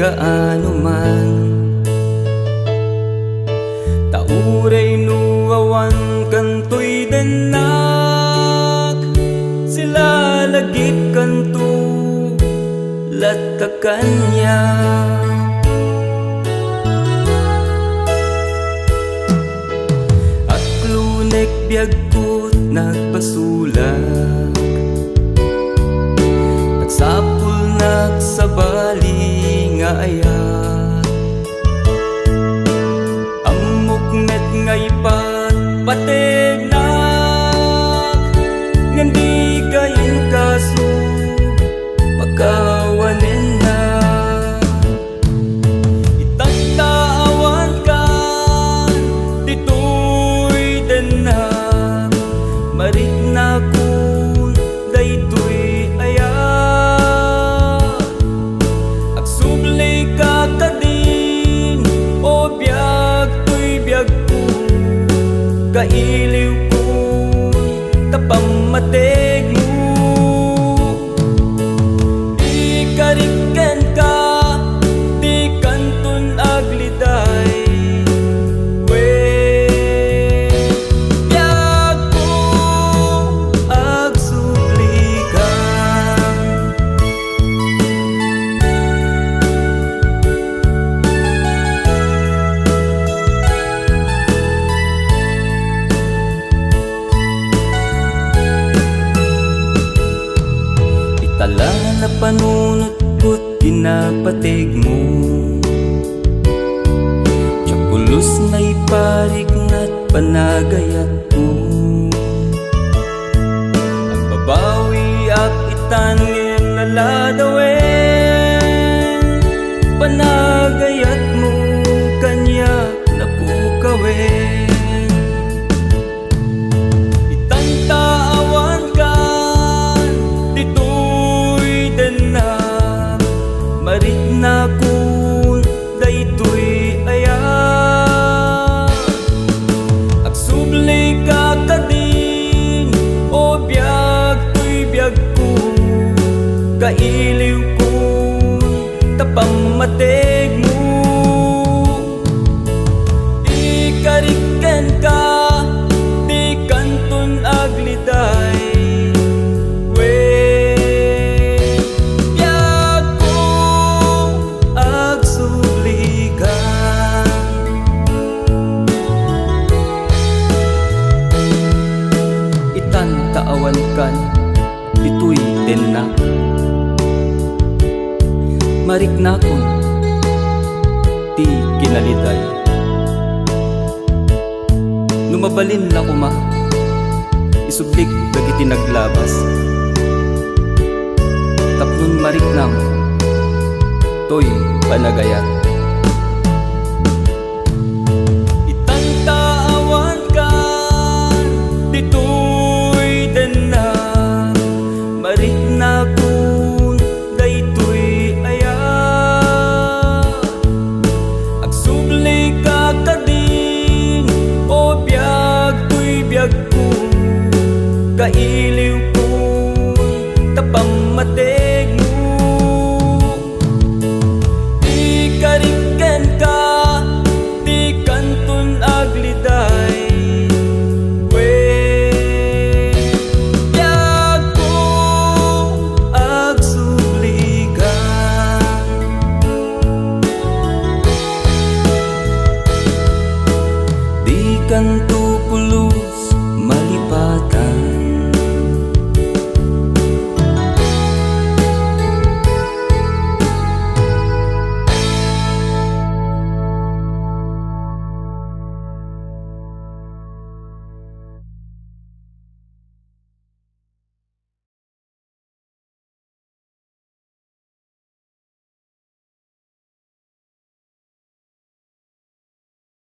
kaano man. Tauray nuawan kantoy denak, sila lagip kanto latakanya. At lunek biyag ko't nagpasulak, nagsapul nagsabali nga ayat. Amok met ngay pat patig nak, ngandi kain kaso pagkawanin na. Itagtaawan ka dito'y denak, marit na kun daytoy ayat. Agsubli ka kadin o biyag to'y biyag ko, kailiw ko tapamatig mo. Di kariken ka, di kanton agliday, we biyag ko agsubli ka. Itala na panunot ko't pinapatig mo, tsapulos na iparik na't panagayat ko. Ang babawi ak itangin naladawin, panagayat mo kanya napukawin. Itangtaawan ka dito'y denak, marit na kun daytoy ayat. Agsubli ka kadin o biyag to'y biyag ko, kailiw ko tapamatig mo. Di kariken ka, di kanton agliday, we biyag ko agsubli ka. Itantaawan kan dito'y denak, marik na kun ti kinaliday. Numabalin na kuma, isublik dagiti naglabas, tapnon marik na mo to'y panagayat. Itantaawan ka dito'y denak, marik na kun daytoy ayat. Agsubli ka kadin o biyag to'y biyag ko, kailiw ko tapamatig mo. Di kariken ka, di kanton agliday, we biyag ko agsubli ka. Di kanton